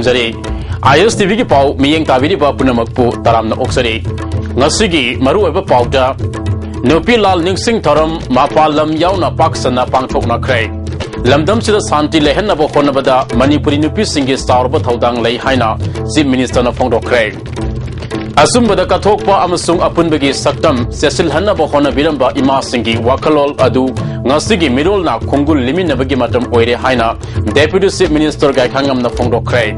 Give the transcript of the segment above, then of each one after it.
ꯊꯝꯖꯔꯤ ISTV की पाव मियेंग ताबिरिबा पुनमकपु तरामना ओक्सरी ngasi maruoiba pawda nupi lal ningsing thoram mapalam yauna paksana pangthokna khrei lamdam sida santi lehenna bo khonabada manipuri nupi singi starba thodang lei haina chief minister na phongdokhrei asumba kathokpa amasung apunbagi saktam sesil hanna bo khona biramba ima singi wakalol adu ngasi mirol na khongul liminabagi matam oire haina deputy chief minister gaikhangam na phongdokhrei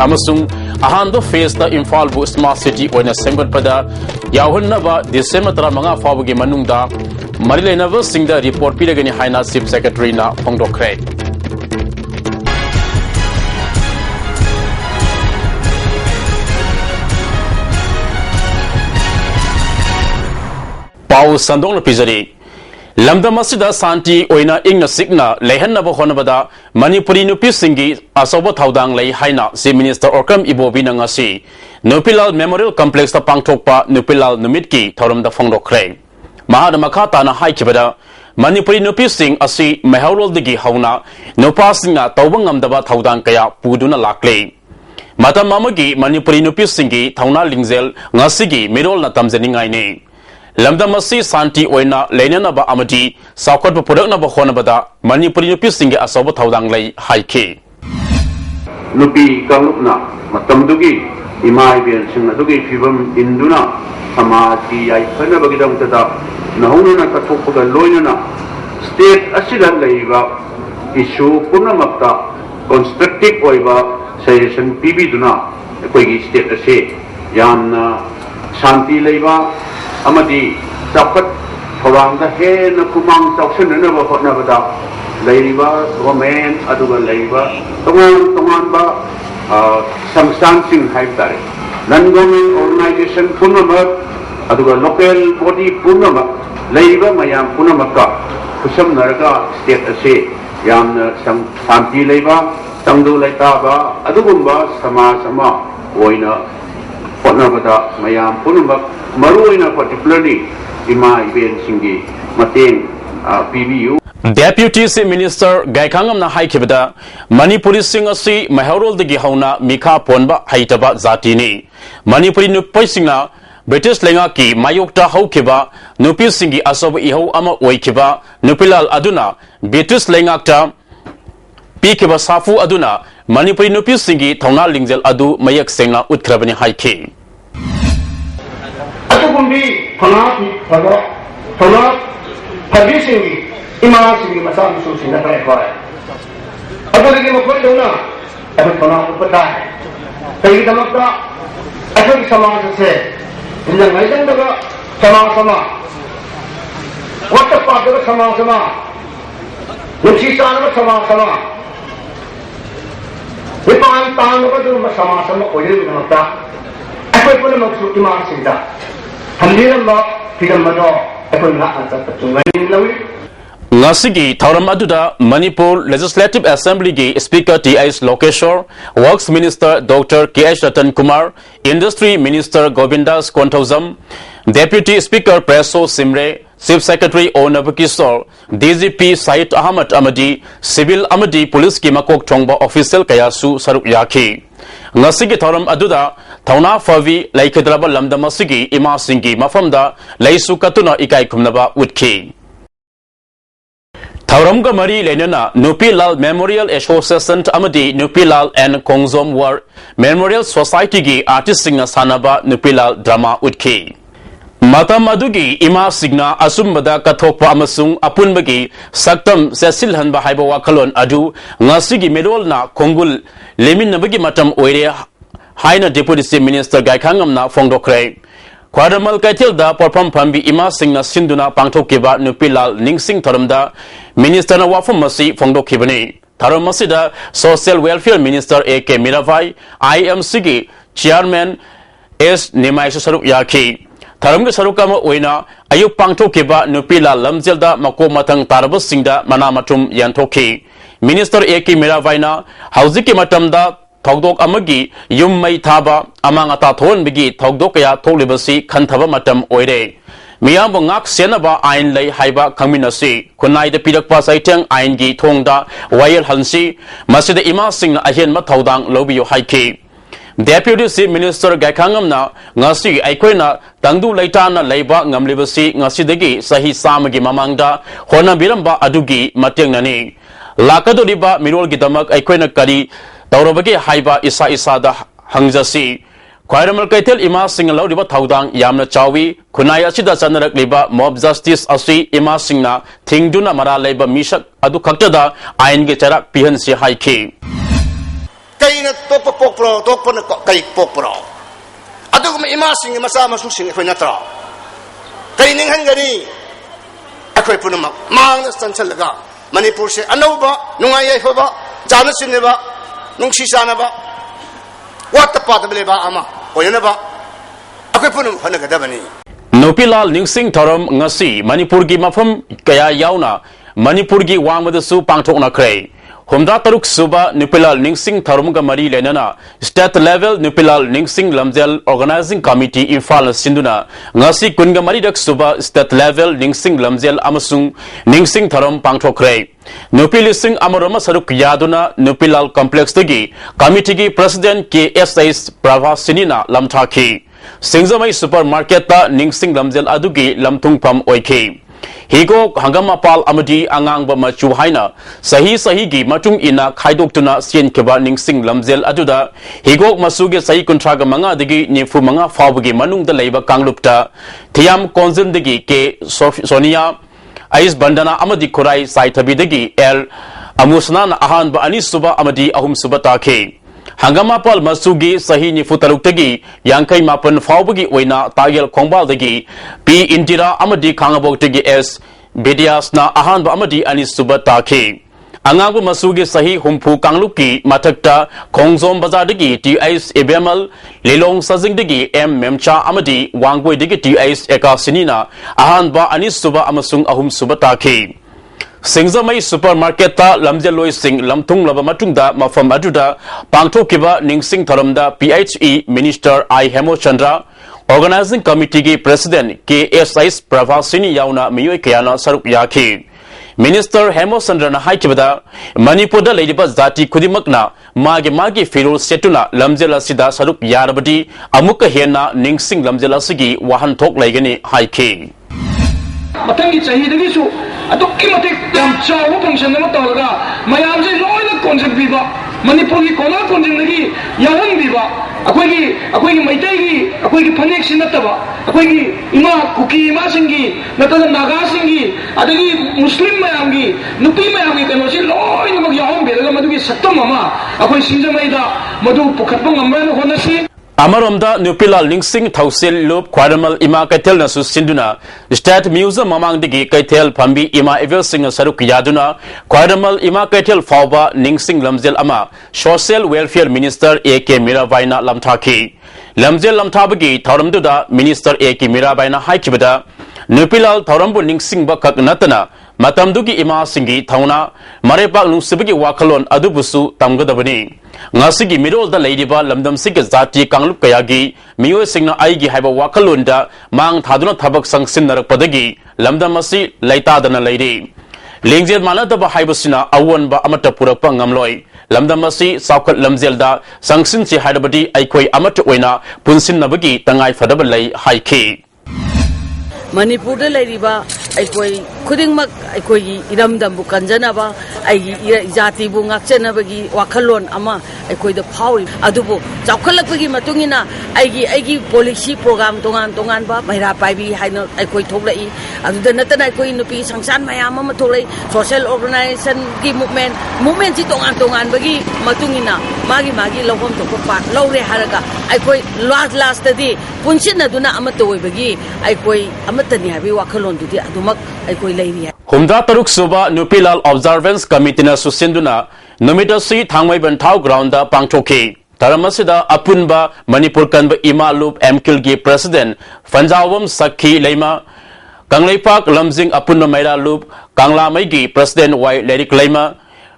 amasung ahando face the Imphal bu smart city oina sembat pada yahunaba December 15 fawgi manungda marilenava singda report piragani haina chief secretary na phongdokhrei Pau Sandong na Pizari Lamda Masida Santi Oina Ingna Signa Lehenna Bohonabada Manipuri Nupi Singi Asoba Taudang Lei Haina Si Minister Orkam Ibobina Ngasi Nupilal Memorial Complex the Pangtokpa Nupilal Numitki Thorum the Phongdokhrei Mahada Makata na Haikibada Manipuri Nupi Sing Asi Mehaurol Digi Hauna Nupa Singa Taubangam Daba Taudang Kaya Puduna Lakli Mata Mamagi Manipuri Nupi Singi Tauna Lingzel Ngasigi Mirol na Tamzeningaini Lamda Masi Santi Oina Lenanaba Amadi Sakot Purakna Bahonabada Manipuri Nupi Singi Asoba Taudang Lei Haiki Nupi Kalupna Matamdugi Imai Bian Singadugi Fibam Induna Samati Aikana Bagidam Tada Nahuna Katoka Loinana State Asidan Laiva Issue Punamakta Constructive Oiva Suggestion PB Duna Equigi State Ase Yan Santi Laiva Amadi Sapat Forang the Hen Kumang Toxin never hot never da Laiva, Roman, Aduga Laiva, Tomanba, some dancing hype there. Non government organization Punama, Aduga local body Punama, Laiva Mayam Punamaka, Kusam Narga, State Ase, Yam some Santi Laiva, Tandu Laitaba, Adugumba, Sama, Oina, Ponabada, Mayam Punamak. Maruina particularly Ima Iben Singi Mateng PBU Deputy Chief Minister Gaikhangam na Haikibada Manipuri Singasi Mahaurol Digi Hauna Mika Ponba Haitaba Zatini Manipuri Nupai Singna British Lengaki Mayokta Haukiba Nupi Singi Asob Iho Ama Oikiba Nupilal Aduna British Lengakta Pikiba Safu Aduna Manipuri Nupi Singi Tauna Lingzel Adu Mayak Sengna Utkrabani Haiki Kumbi Thomas Publishing Imaging Masam Susi na Kaya. Ako lagi magkwento na ako Thomas Upaday. Kaya damakta ako sama sa hindi ngayon daga sama. What the fuck daga sama. Nugsisa na sama. Ipang ko doon masama ko yun damakta. Ako po na magsutimang sinda. Ngasigi Thauram Aduda Manipur Legislative Assembly Gi Speaker T.S. Lokeshwar, Works Minister Dr. K.H. Ratan Kumar, Industry Minister Govindas Konthauzam, Deputy Speaker Preso Simre, Chief Secretary O Nabakisor, DGP Said Ahmad Amadi, Civil Amadi Police Ki Makok Thongba Official Kayasu Saruk Yaki. Ngasigi Thauram Aduda Thauna Favi Laikhadraba Lamda Masigi Ima Singi Mafamda Laisu Katuna Ikai Kumnaba Utki Thauramga Mari Lenana Nupi Lal Memorial Association Amadi Nupi Lal and Kongzom War Memorial Society Gi Artist Singna Sanaba Nupi Lal Drama Utki Mata Madugi Ima Signa Asumbada Kathokpa Amasung Apunbagi Saktam Sesil Hanba Haiba Wakalon Adu Ngasigi Medol na Kongul Lemin Nabagi Matam Oire Haina Deputy Chief Minister Gaikhangam na Phongdokhrei Kwadamal Kaitil da Porpam Pambi Ima Singna Sinduna Pangthokiba Nupilal Ningsing Thoramda Minister na Wafam Masi Phongdokhibani Tharam Masida Social Welfare Minister A.K. Miravai IMC Gi Chairman S. Nimaisu Saruk Yaki Tharamga Sarukama Oina Ayuk Pangthokiba Nupilal Lamjelda Mako Matang Tarabas Singda Manamatum Yantoki Minister A.K. Miravai na Hauziki Matamda Thogdok Amagi Yum Mai Thaba Amang Ata Thon Bigi Thogdok Kaya Tholibasi Khanthaba Matam Oire मियाम ngak senaba ain lei haiba khangminasi kunai de pirakpa saiteng ain gi thongda wayel hansi masida ima singna ahen ma thodang lobiyo haiki Deputy Chief Minister Gaikhangamna ngasi aikoina tangdu laitana leiba ngamlibasi ngasidagi sahi samagi mamangda hona biramba adugi matengnani lakadoriba mirol gidamak aikoina kari tawrobagi haiba isa isada hangjasi Kwaramal Kaitel Ima Singh Laudiba Thaudang Yamna Chawi Kunaya Sida Chanarak Liba Mob Justice Asi Ima Singna Thingduna Mara Leba Mishak Adu Kaktada Ain Ge Charak Pihan Si Haiki Kaina Topa Pokpro Topana Kai Pokpro Adu Ima Singh Masa Masu Singh Natra Kaining Hangari Akwai Punama Mang Stanchalaga Manipur Se Anova Nungaya Hoba Jana Sineva Nungshi Sanaba What the part of Leba Ama Oyanaba Akwipun Hanagadabani Nopilal Ningsing Thorum Ngasi Manipurgi Mafam Kaya Yauna Manipurgi Wangmadasu Pangtokna Kray Humda Taruk Suba Nupilal Ningsing Thorumga Mari Lenana State Level Nupilal Ningsing Lamzel Organizing Committee Infal Sinduna Ngasi Kunga Maridak Suba State Level Ningsing Lamzel Amasung Ningsing Thorum Pangtokray Nupilising Amaroma Saruk Yaduna Nupilal Complex Tagi Committee President KSS Prava Sinina Lamtaki Singzamai Supermarket Ningsing Lamzel Adugi Lamtung Pam Oike Higo Hangamapal Amadi Angangba Machu Haina Sahi Gi Matung Ina Kaidoktuna Sien Keba Ningsing Lamzel Aduda Higo Masuge Sahi Kuntraga Manga Digi Nifu Manga Fabugi Manung the Labor Kanglupta Tiam Konzin Digi K Sonia Ais Bandana Amadi Kurai Saitabidagi El Amusnan Ahan Ba Anis Suba Amadi Ahum Subatake Hangamapal Masugi Sahi Nifutarutagi Yankai Mapan Faubugi Wena Tagel Kongbaldagi P Indira Amadi Kangabotagi S Bidiasna Ahan Ba Amadi Anis Subatake Angabu Masugi Sahi Humpu Kangluki Matakta Kongzom Bazadagi T.I.S. Ebemal Lilong Sazingdagi M. Memcha Amadi Wangwe Digi T.I.S. Eka Sinina Ahan Ba Anis Suba Amasung Ahum Subatake Singzamai Supermarket ta Lamjeloi Singh Lamtung Laba Matungda Mafam Aduda Pangtokiba Ningsing Tharamda PHE Minister I Hemo Chandra Organizing Committee President KSS Pravasini Yauna Miyoi Kayana Saruk Yaki Minister Hemo Chandra na Haikibada Manipurda Ladiba Zati Kudimakna Magi Firul Setuna Lamjela Sida Saruk Yarabadi Amuka Hena Ningsing Lamjela Sigi Wahan Tok Lagani Haiki Matangi Chahidagisu Aduki Matik Yam Chow function of Toga Mayamse Loyal Concept Viva Manipuri Kona Conjungi Yahan Viva Akwagi Maitagi Akwagi Panek Sinataba Akwagi Ima Kuki Masingi Natana Nagasingi Adagi Muslim Mayangi Nupi Mayangi Kanosi Loyal Yaham Bela Maduki Satamama Akwai Sinjamaida Madu Pukapung Amano Honasi Amaromda Nupilal Ningsing Thausil Loop Kwaramal Ima Kaitel Nasu Sinduna State Museum Mamang Digi Kaitel Pambi Ima Evil Singer Saruk Yaduna Kwaramal Ima Kaitel Fauba Ningsing Lamzel Ama Social Welfare Minister A.K. Mirabaina Lamtaki Lamzel Lamtabagi Tauramduda Minister A.K. Mirabaina Haikibada Nupilal Taurambu Ningsing Bakak Natana Matamdugi Ima Singi Tauna Marepak Nusibigi Wakalon Adubusu Tamgadabani Ngasigi Midol the Ladyba Lamdam Sika Zati Kanglup Kayagi Mio Singna Aigi Haba Wakalunda Mang Taduna Tabak Sangsin Padagi Lamdamasi Laita Dana Lady Lingzir Malataba Hibusina Awan Ba Amata Purapa Ngamloi Lamdamasi Saukat Lamzelda Sangsin Si Hadabadi Aikoi Amata Wena Punsin Nabagi Tangai Fadabalai Haiki Manipur da Lariba Aikoi Kudingmak Aikoi Iramdam Bukanjanaba Aigi Jati Bungakchanabagi Wakalon Ama Aikoi the Power Adubo Zakalapagi Matungina Aigi policy program Tongan Ba Maira Paibi Hino Aikoi Toglai Adu the Natan Aikoi Nupi Sangsan Mayama Matolai Social Organization Gi Movement Tongan Bagi Matungina Magi Lawam Tokopat Lore Haraga Aikoi last day Punchina Duna Amatoi Bagi Aikoi Amatani Habi Wakalon to the Adumak Aikoi Lady Humda Taruk Suba Nupilal Observance Committee na Susinduna Numitasi Thangmai Bantau Ground da Pangtoki Taramasida Apunba Manipur Kanba Ima Loop MKilgi President Fanjawam Sakhi Leima Kanglaipak Lamzing Apunba Maira Loop Kangla Maigi President Y Lerik Leima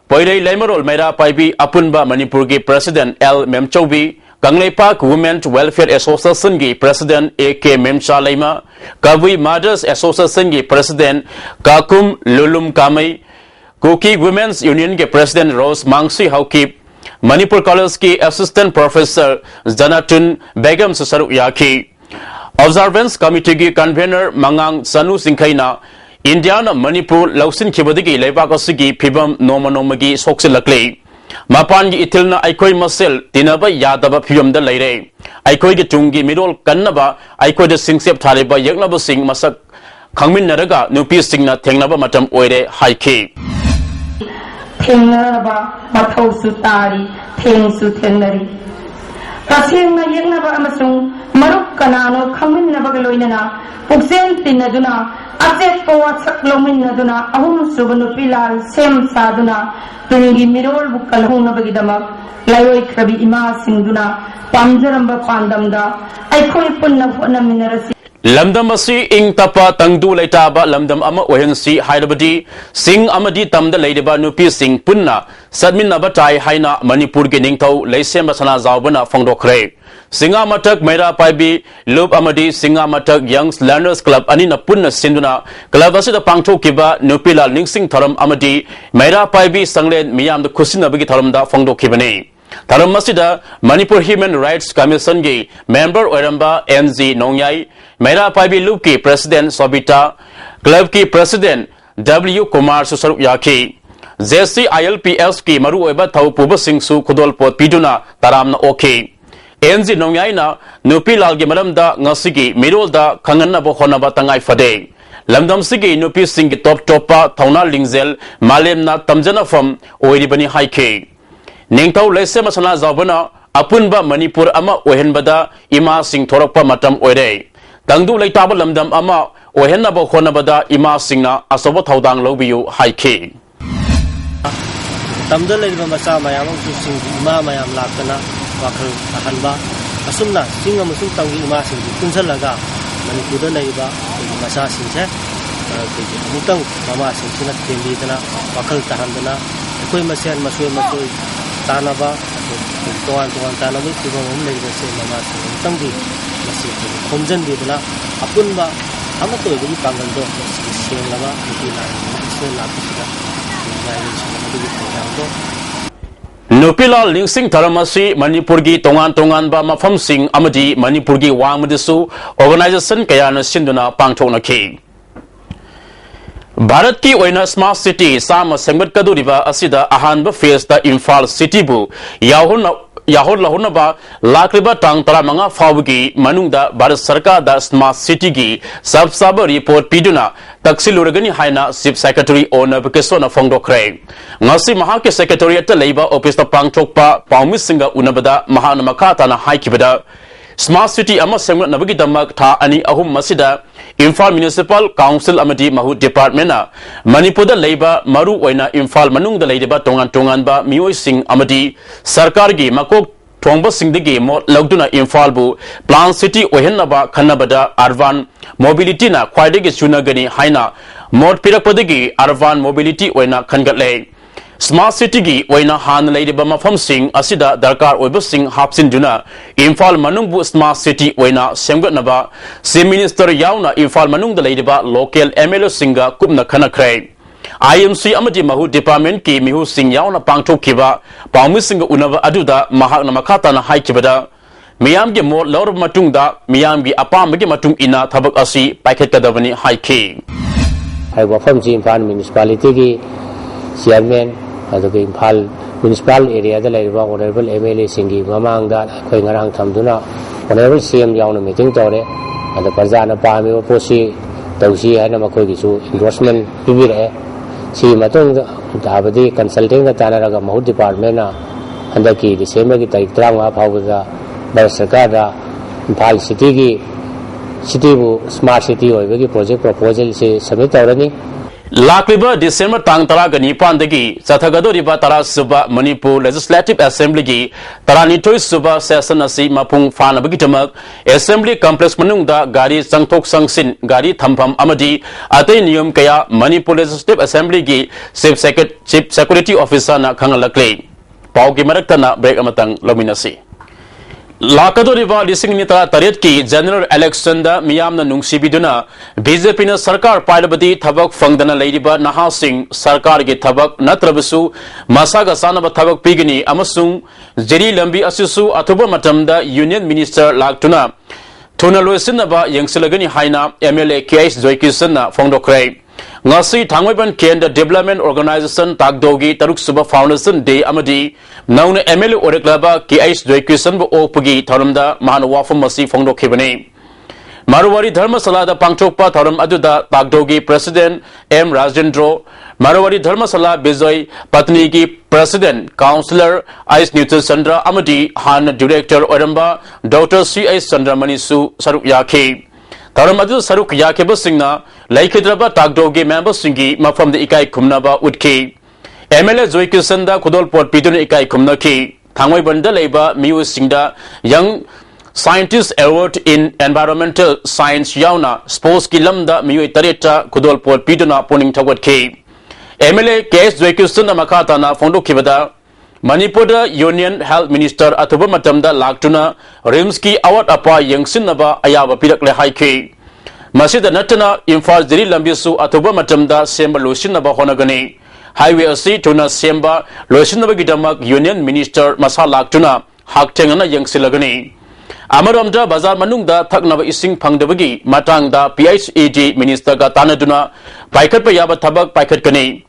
Poirei Leimarol Maira Paibi Apunba Manipurgi President L Memchobi Kangleipak Women's Welfare Association ki President AK Memcha Laima, Kavui Mothers Association ki President Kakum Lulum Kamai, Kuki Women's Union ki President Rose Mangsi Haukip, Manipur College ki Assistant Professor Janatun Begum Susaru Yaki, Observance Committee ki Convener Mangang Sanu Singkaina, Indiana Manipur Lausin Kibadiki Lebakosiki Pibam Noma Nomagi Soksilakli. Mapan gi itilna aikoi masel tinaba yadaba phiyom da leire aikoi gi tungi mirol kannaba aikoi da singsep thaliba yaklaba sing masak khangmin naraga nupi singna thengnaba matam oire haiki thengnaba mathau su tari theng su thengnari tasengna yaklaba amasung maruk kanano khangmin nabaga loinana puksen tinaduna Ajek kawa saklomin na duna ahum subanu pilal sem saduna tungi mirol bukal hung na bagidamak layoy krabi ima singduna pamjaramba pandamda ay khoi punna phona minarasi Lamdam asi ing tapa tangdu laitaba lamdam ama ohensi haidabadi sing amadi tamda leideba nupi sing punna sadmin nabatai haina Manipur ge ningthau leisem basana zawbana phongdokre Singa Matak Mera Paibi Loop Amadi Singa Matak Young Learners Club Anina Punna Sinduna Club Asida Pangto Kiba Nupila Ningsing Tharam Amadi Mera Paibi Sanglen Miyam the Kusina Bigi Tharam da Fongdo Kibani Tharam Masida Manipur Human Rights Commission Gi Member Oiramba NZ Nongyai Mera Paibi Loop Ki President Sobita Club Ki President W Kumar Susarup Yaki JC ILPS Ki Maru Oiba Thau Puba Singsu Kudol Pot Piduna Taramna Okay NZ Nongyaina Nupi Lalgi Maramda Ngasigi Mirolda Kangana Bohonaba Tangai Fade Lamdam Sigi Nupi Singi Top Topa Tauna Lingzel Malemna Tamjana from Oiribani Haike Ningtau Lese Masana Zabana Apunba Manipur Ama Ohenbada Ima Sing Torapa Matam Oire Tangdu Laitaba Lamdam Ama Ohenaba Honabada Ima Singna Asoba Taudang Lobiu Haike Tamda Leba Masa Mayam Sing Ima Mayam Lakana Wakal Ahanba Asumna Singa Musum Tangi Ima Sing Kunsalaga Manipur Leba Masa Singse Mutang Mama Singina Tendana Wakal Tahandana Koi Masian Masui Masui Tanaba Tuan Tanabu Kubam Leba Mama Sing Tangi Masi Homjan Dibana Apunba Amato Budi Pangando Singaba Mutila Lapisa Nupila Lingsing Taramasi Manipurgi Tongan Tongan ba Mafam Sing Amadi Manipurgi Wangmadisu Organization Kayana Sinduna Pangtona Ki Bharat ki oina Smart City Sama Sengbat Kaduriba Asida Ahanba Face the Imphal City Bu Yahol Lahunaba Lakriba Tang Taramanga Fawgi Manungda Bharat Sarkar da Smart City gi Sab report Piduna Taksiluragani Haina Chief Secretary Ona Bukesona Fongdokre Ngasi Mahake Secretariat Labor Office the Pangchokpa Paumisinga Unabada Mahana Makata na Haikibada Smart City Ama Sengmat Nabagi Damak Tha Ani Ahum Masida Imphal Municipal Council Amadi Mahut Department na Manipur da Labor Maru Oina Imphal Manung da Laideba Tongan ba Mioi Sing Amadi Sarkar gi Makok Thongba Singdigi Mo Lagduna Imphal Bu Plan City Ohenaba Khanabada Arvan Mobility na Khwaidagi Chunagani Haina Mod Pirakpadagi Arvan Mobility Oina Khangatle Smart City gi Oina Han Laideba Mafam Sing Asida Darkar Oiba Sing Hapsin Duna Imphal Manung Bu Smart City Oina Semgatnaba Si Minister Yauna Imphal Manung da Laideba Local MLO Singa Kupna Khanakre IMC Amadi Mahu Department ki Mihu Sing Yauna Pangtok Kiba Paumi Singa Unava Aduda Mahak Namakata na Haikibada Miyam gi Mo Lor Matung da Miyam gi Apam gi Matung Ina Thabak Asi Paket Kadavani Haiki Hai Wafam Ji Imphal Municipality ki Chairman Adugi Imphal Municipal Area da Laiba Honorable MLA Singi Mamangda Khoi Ngarang Thamduna Honorable CM Yauna Meeting Tore Ada Parjana Pami Posi Tausi Haina Makhoi gi Su Endorsement Pibire Si Matung Dabadi Consulting da Tanaraga Mahut Department na Handaki December ki Tarik 3 Phawda Bharat Sarkar da Imphal City ki City bu Smart City oibagi project proposal se submit tawrani Lakriba December Tang Taragani Pandagi Sathagado Riba Tara Suba Manipur Legislative Assembly gi Taranitoi Suba Session Asi Mapung Fana Bagitamak Assembly Complex Manungda Gari Sangtok Sangsin Gari Thampam Amadi Ate Niyam Kaya Manipur Legislative Assembly gi Chief Security Officer na Khangalakle Pau gi Maraktana Break Amatang Lominasi Lakadoriba lising nita tarit ki general election da miyam na nungsibiduna BJP na sarkar pailabadi thabak fangdana leidiba naha sing sarkar ge thabak natrabasu masaga sanaba thabak pigini amasung jeri lambi asisu athuba matamda union minister laktuna thuna loisinaba yengsilagani haina MLA KS Joykisan na fongdokrai ngasi thangwaiban Kendra Development Organization Tagdogi Taruk Suba Foundation Day amadi nauna MLA Oreklaba KS Joykisan bo opagi tharamda mahana wafam masi fongdokhibani Marwari Dharmasala da pangchokpa tharam aduda Tagdogi President M Rajendro Marwari Dharmasala Bijoy Patni ki President Councillor Is Newton Sandra amadi Han Director Oramba Dr. C.S. Sandra Manisu Saruk Yake Taramadu Saruk Yakeba Singna, Laikidraba Tagdogi member Singi, Mafam the Ikai Kumnaba Udki. MLA Zoikisanda Kudol Port Pidun Ikai Kumnaki, Tangway Banda Leba, Miu Singda, Young Scientist Award in Environmental Science Yauna, Sports Kilamda, Miu Tareta, Kudol Port Piduna Poning Tawat K. MLA KS Zoikisanda Makatana, Fondo Kivada, Manipur Union Health Minister Athuba Matamda Laktuna Rimski Award Apa Yangsinaba Ayaba Pirakle Haiki Masida Natana Imphal Jiri Lambisu Athuba Matamda Semba Lusinaba Honagani Highway Asi Tuna Semba Lusinaba Gidamak Union Minister Masa Laktuna Haktengana Yangsilagani Amaramda Bazar Manungda Taknava Ising Pangdabagi Matangda PHED Minister Gatanaduna Paikat Payaba Tabak Paikat Kani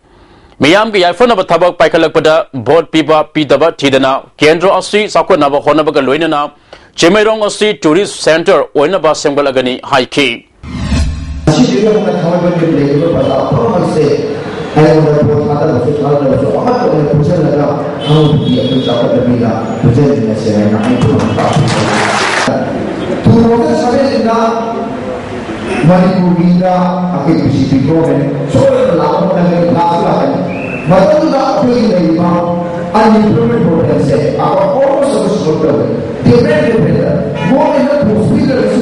Miyam ki yaifana ba thabak paikalakpada vote piba pidaba thidana kendra asi sakona ba hona ba loinana chemerong asi tourist center oina ba semgalagani haiki Manipuri da akhir BJP government soal lawan dengan lawan betul tak boleh lagi unemployment program se apa orang harus betul depend more than the hospital itu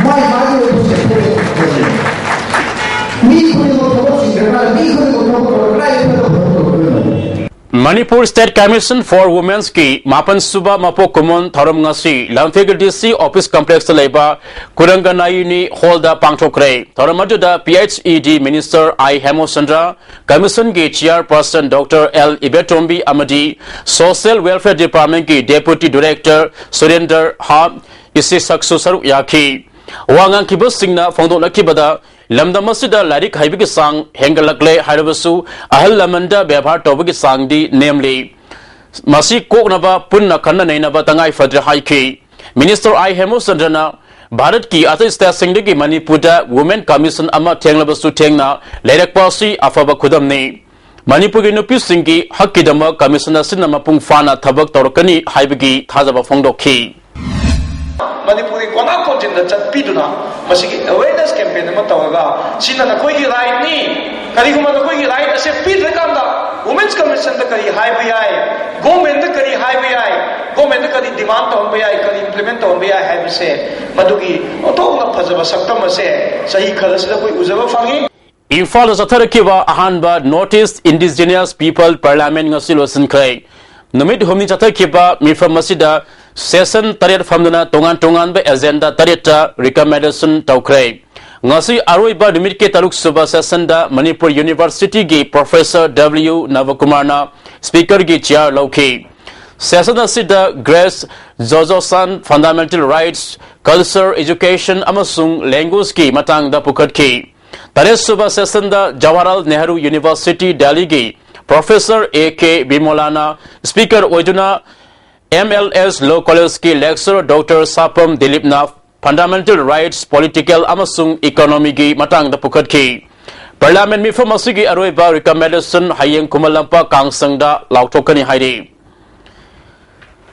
my body itu sekali ni kalau kita singkirkan ni kalau kita kerja itu betul. Manipur State Commission for Women's ki Mapan Suba Mapo Kumon Tharam Ngasi Lamfegir DC Office Complex Leba Kuranganai ni Holda Pangchokre Tharamadu da PHED Minister I Hemosandra Commission ki Chairperson Dr. L Ibetombi Amadi Social Welfare Department ki Deputy Director Surender Ha Isi Saksu Saruk Yaki Wangang Kibus Singna Fondo Lakibada Lamda Masida Larik Haibiki Sang Hengalakle Harabasu Ahal Lamanda Bebhar Tobaki Sang di namely Masi Koknaba Punna Kana Nainaba Tangai Fadra Haiki Minister I Hemosandana Bharat ki Ata Stasingdagi Manipuda Women Commission Ama Tenglabasu Tengna Lerek Pasi Afaba Kudamni Manipuri Nupi Singi Hakidama Commissioner Sinama Pung Fana Tabak Torokani Haibiki Tazaba Fongdoki Manipuri kona konjin da chatpiduna masigi awareness campaign ma tawaga sina na koi gi right ni kari kuma na koi gi right ase pidre kamda women's commission da kari high bi government da kari high bi government da kari demand to bi kari implement to bi hai bise madugi oto na phajaba saktam ase sahi khalas da koi uzaba fangi Imphal Zatarakiba Ahanba Northeast Indigenous People Parliament Ngasilosin Krai Numit Humni Zatarakiba Mifam Masida Session Tarit Famdana Tongan Tongan be agenda Tarita recommendation Taukrai Ngasi Aroiba Dimitke Taluk Suba Session da Manipur University gi Professor W Navakumarna Speaker gi Chair Loki Session Sida Grace Zozosan Fundamental Rights Culture Education Amasung Language ki Matang da Pukat ki Tarit Suba Session da Jawaharlal Nehru University Delhi gi Professor A.K. Bimolana Speaker Ojuna MLS Law College ki lecturer Dr. Sapam Dilipna Fundamental Rights Political Amasung Economy gi Matang da Pukat ki Parliament mi Famasigi Aroiba recommendation Hayeng Kumalampa Kangsang da Lautokani Hairi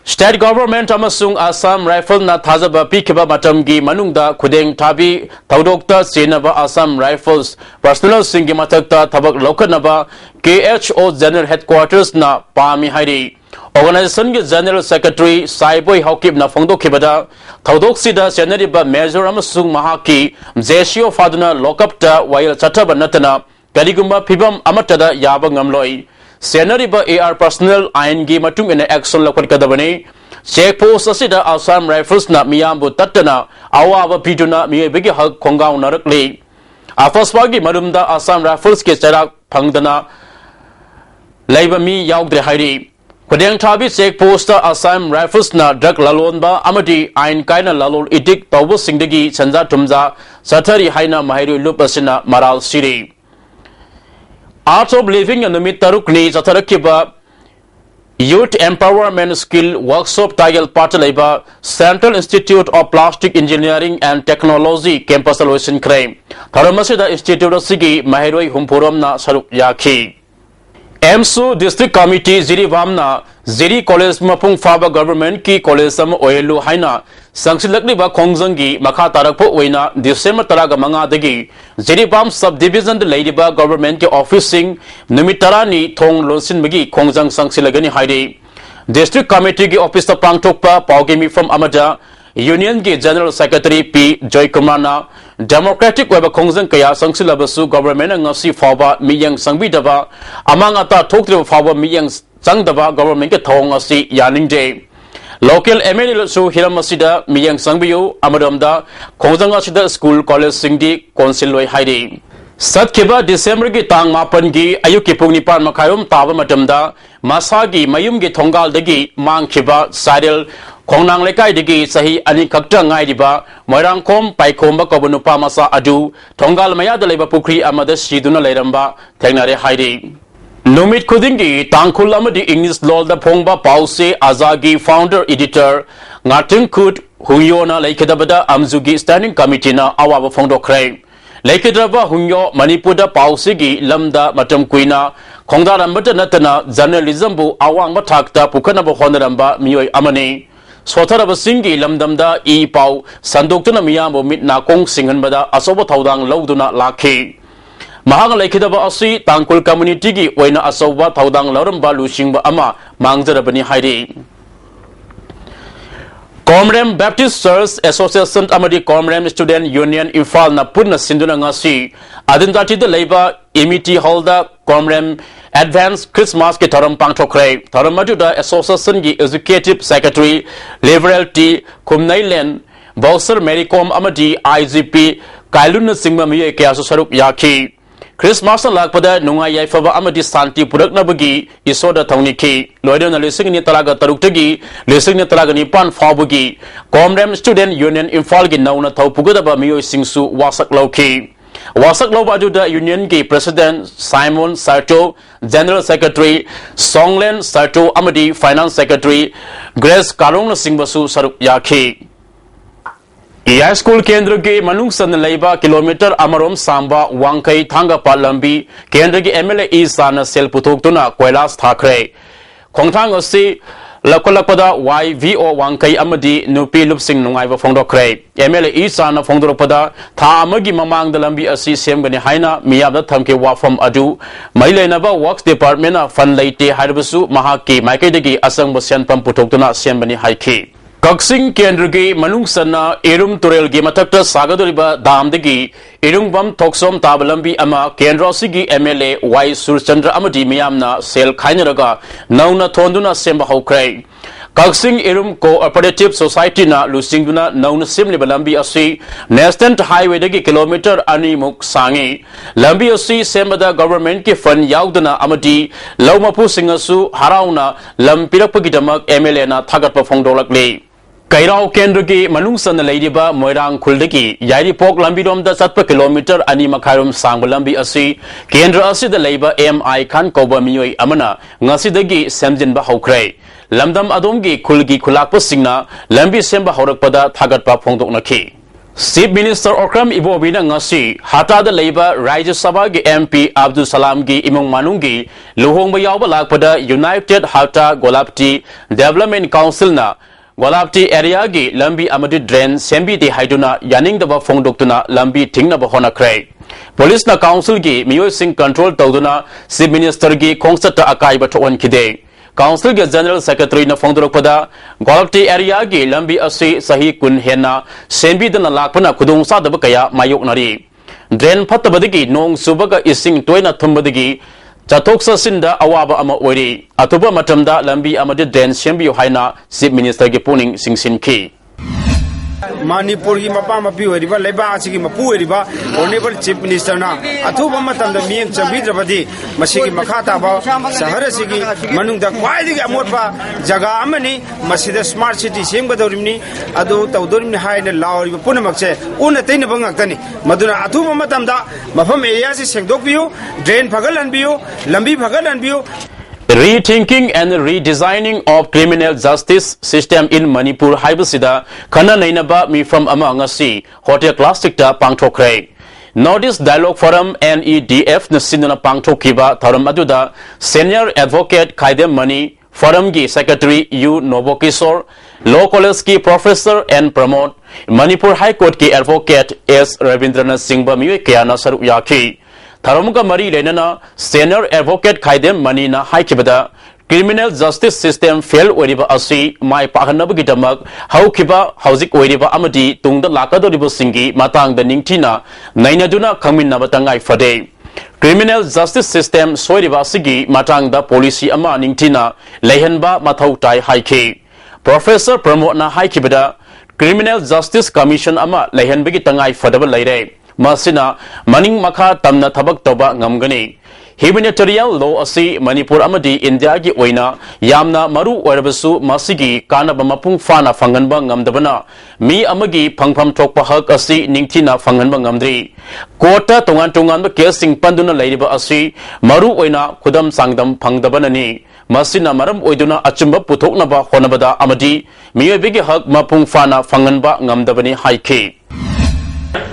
State Government Amasung Assam Rifle na Thazaba Pikiba Matamgi Manungda Kudeng Tabi Taudokta Senaba Assam Rifles Personal Singi Matakta Tabak Lokanaba KHO General Headquarters na Pami Hairi Organization ki General Secretary Saiboi Haukib na Fongdo Kibada Taudok Sida Senariba Major Amasung Mahaki Jesio Faduna Lokapta Wail Chataba Natana Kaligumba Pibam Amatada Yaba Ngamloi Senariba AR Personal Iron Gi Matung in Action Lakot Kadabani check post asida Assam Rifles na miyambu tatana awaba piduna miyebigi hak khongaw narakli afaswagi marumda Assam Rifles ke charak phangdana laiba mi yaugdre hairi Kudeng Tabi check post Assam Rifles na drug lalonba amadi ain kaina lalol idik tawbu singdagi chanza tumza sathari haina mahiri lupasina maral siri Art of Living and Numit Tarukni Zatarakiba Youth Empowerment Skill Workshop Tayal Patalaiba Central Institute of Plastic Engineering and Technology Campus Solution Crime Taramasida Institute of Sigi Mahiroi Humpuramna Saruk Yaki MSU District Committee Ziri Vamna Ziri College Mapung Faba Government Ki College Sam Oelu Haina Sangsilakli ba Kongjanggi Makha Tarakpo Oina December Taraga Manga Dagi Ziri Vam Subdivision the Lady ba Government Ki Officing Numitarani Thong Lonsin Magi Kongjang Sangsilagani Haidi District Committee Ki Office of Pangtokpa Paugimi from Amaja Union Ki General Secretary P Joy Kumana Democratic Weba Kongjang Kaya Sangsilabasu Government Ngasi Faba Miyang Sangbidaba Amang Ata Tokri Faba Miyang Sangdaba Government Ki Thong Asi Yaning Day Local MLA su Hiramasida Miyang Sangbiyu Amadamda Kongjang Asida School College Singdi Consiloi Haidi Satkiba December Ki Tang Mapan Gi Ayuki Pungnipan Makayum Taba Matamda Masagi Mayum Gi Tongal Dagi Mangkiba Sadil Kongnang Lekai Digi Sahi Ani Kakta Ngai Diba Moirang Kom Pai Komba Kobunupa Masa Adu Tongal Maya Daleba Pukri Amada Shiduna Leramba Tengnare Haidi Numit Kudingi Tangkul Amadi English Law the Pongba Pause Azagi Founder Editor Ngating Kut Huyona Laikedabada Amzugi Standing Committee na Awaba Fondo Kray Laikedaba Hunyo Manipuda Pausigi Lamda Matam Kuina Kongda Rambata Natana Journalism Bu Awang Matakta Pukanaba Honaramba Miyoi Amani Sotaraba Singi Lamdamda E Pau Sandoktuna Miyambo Mitna Kong Singhanbada Asobo Taudang Lauduna Laki Mahang Laikidaba Asi Tangkul Community Gi Waina Asoba Taudang Lauramba Lushingba Ama Mangzarabani Haidi Comrem Baptist Church Association Amadi Comrem Student Union Infal na Purna Sinduna Ngasi Adindati the Labor Emiti Holda Comrem Advanced Christmas Ki Taram Pangtokre Taramajuda Association Gi Executive Secretary Liberal T Kumnailen Bowser Maricom Amadi IGP Kailuna Singma Miye Kiasu Saruk Yaki Christmas Lakpada Nunga Yafaba Amadi Santi Purak Nabagi Isoda Tauniki Loidon listening ni Talaga Tarutagi listening ni Talaga Nipan Fabugi Comrem Student Union Infalgi Nauna Taupugaba Mio Singsu Wasak Loki Wasak Lobajuda Union Ki President Simon Sarto General Secretary Songlen Sarto Amadi Finance Secretary Grace Karong Singbasu Saruk Yaki Iya School Kendra Ki Manung San Laiba Kilometer Amarom Samba Wangkai Thanga Palambi Kendra Ki MLA Isana Sel Putok Tuna Koilas Thakre Kongthang Osi Lakolakpada YVO Wangkai Amadi Nupi Lupsing Nungaiba Fondokre MLA Isana Fondopada Tha Amagi Mamang Dalambi Asi Semgani Haina Miyabda Thamke Wafam Adu Mailenaba Works Department Fan Laite Haibasu Mahaki Maikadagi Asang Basian Pam Putok Tuna Sembani Haiki Kaksing Kendrugi Manung Sana Erum Turel Gi Matakta Sagaduriba Damdagi Erungbam Toksom Tabalambi Ama Kendrasigi MLA Y Surchandra Amadi Miyamna Sel Kainaraga Nauna Tonduna Semba Hokray Kaksing Erum Cooperative Society na Lusinguna Nauna Simli Balambi Asi Nascent Highway Dagi Kilometer Ani Muk Sangi Lambi Asi Sembada Government Ki Fund Yaudana Amadi Laumapu Singasu Harauna Lampirakpagidamak MLA na Thagatpa Fongdolakli Kairao Kendruki Manung San Ladiba Moirang Kuldaki Yari Pok Lambidom da Satpa Kilometer Ani Makarum Sangbalambi Asi Kendra Asi the Labor MI Kan Koba Miyoi Amana Ngasidagi Samjin Bahokray Lamdam Adomgi Kulgi Kulakpa Singna Lambi Semba Horakpada Thagatpa Fongdok Naki Chief Minister Okram Ibobina Ngasi Hata the Labor Rajya Sabha Gi MP Abdul Salam Gi Imong Manungi Luhong Bayawba Lakpada United Hata Golapti Development Council na Walapti area gi lambi amadi drain sembi de haiduna yaning daba fongdoktuna lambi thingna ba hona krai police na council gi miyoi sing control tawduna chief minister gi khongsata akai ba thon khide council gi general secretary na fongdorokpada Walapti area gi lambi asi sahi kun hena sembi dana lakpana khudung sa daba kaya mayok nari drain phatabadigi nong subaga ising toina thumbadigi Chathok Sasinda Awaba Ama Ori, Atuba Matamda Lambi Amadi Den Shembi Haina, Chief Minister Gipuning Singsin Ki. Manipuri Mapama Pu, Leba Siki Mapu, Honorable Chief Minister Na, Atuba Matam, the Ming Chabidravadi, Masiki Makata, Saharasiki, Manunda, Kwadi Amorpa, Jaga Amani, Masida Smart City, Simbadorimni, Adu Taudurim High and Law, Punamaxe, Unatain Bangatani, Maduna Atuma Matamda, Mafam areas is Sekdokview, Drain Pagalan View, Lambi Pagalan View. Rethinking and redesigning of criminal justice system in Manipur Haibasida Kana Nainaba Mi from Amangasi Hotel Classic Ta Pangtokre. Northeast Dialogue Forum NEDF Nasinuna Pangtokiba Taram Aduda Senior Advocate Kaidem Mani Forum Gi Secretary U Novokisor Law College Ki Professor and Promote Manipur High Court Ki Advocate S Ravindranath Singh Bamiwe Kiana Saruyaki Tharamuka Mari Lenana, Senior Advocate Kaidem Manina Haikibada, Criminal Justice System fail Wediba Asi, My Pahanabagitamak, Haukiba, Hauzik Wediba Amadi, Tung the Lakado Singi, Matang the Ningtina, Nainaduna Kamin Nabatangai Fade. Criminal Justice System Soidiba Sigi, Matang the Policy Ama Ningtina, Lehenba Matautai Haiki. Professor Pramotna Haikibada, Criminal Justice Commission Ama, Lehenbigitangai Fadaba Lade. Masina Maning Maka Tamna Tabak Toba Ngamgani. Humanitarian law asi Manipur Amadi India gi oina Yamna Maru Warabasu Masigi Kana Bamapung Fana Fanganba Ngamdabana Mi Amagi Pangpam Tokpa Hak asi Ningtina Fanganba Ngamdri Kota Tongan Tongan Kesing Panduna Ladiba asi Maru oina Kudam Sangdam Pangdabanani Masina Maram Oiduna Achumba Putoknaba Honabada Amadi Mi Bigi Hak Mapung Fana Fanganba Ngamdabani Haiki.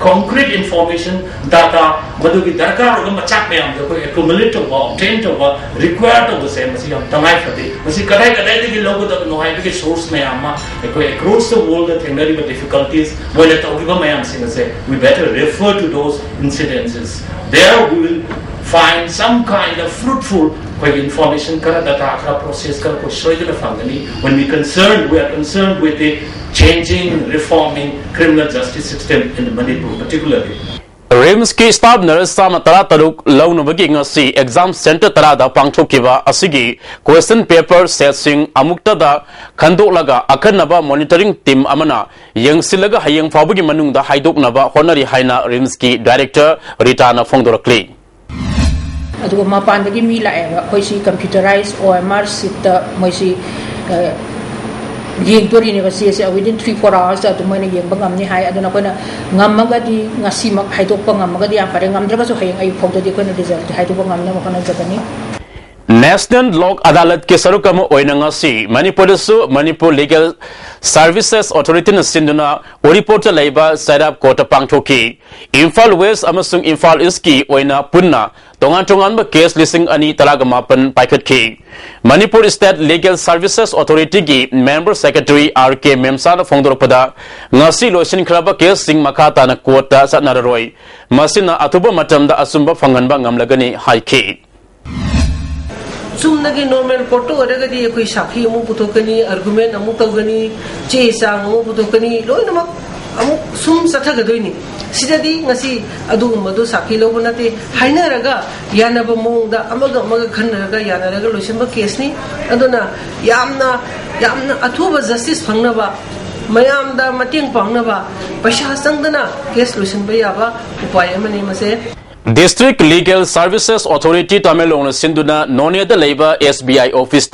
Concrete information data madugi darkar ogam machak me am ko accumulate to obtain to required to the same masi am tangai phati masi kadai kadai de logo da no hai ke source me amma ko across the world the thingari with difficulties when it ogiba me am say we better refer to those incidences there we will find some kind of fruitful information kara data process kara ko soidala fangani when we are concerned with the changing, reforming criminal justice system in Manipur, particularly. Rimski staff nurse Samatara Taruk Launabagi Ngasi exam center Tarada Pangtokiva Asigi question paper setting Amuktada Kandolaga Akanaba monitoring team Amana Yang Silaga Hayang Fabugi Manunda Haiduk Naba Honori Haina Rimski director Ritana Fongdorakli. Adu mapandagi mi la koisi computerized OMR sita moisi Ying to university within 3-4 hours at the money young Bangamni High, I don't know when Namagadi, Nasimak, Haidopang, Magadi, and Parangamdraso, I hope that they couldn't result Haidopang, Japanese. National Lok Adalat Kesarukamo Oinangasi, Manipur Legal Services Authority Sinduna, Oripota Labor set up Kota Pangtoki, Infal West Amasung Infal Iski, Oina Punna, Tongan case listing Ani Talagamapan Packet Ki. Manipur State Legal Services Authority Gi, Member Secretary RK Memsana Fongdoropada, Ngasi Lotion Kraba case Sing Makata na Kota Satnararoy, Masina Atuba Matamda Asumba Fanganba Ngamlagani High Ki. Sumnagi normal koto oragadi koi sakhi amu putokani argument amu tawgani che sang amu putokani loinamak amu sum sathagadoi sidadi ngasi adu madu sakhi lobunate hainaraga yanaba mongda amaga khanraga yanaraga loisemba case ni aduna yamna athuba justice phangnaba mayamda mating pangnaba paisa sangdana case loisenba yaba upay amani mase District Legal Services Authority Tamilong Sinduna Nonia the Labor SBI Office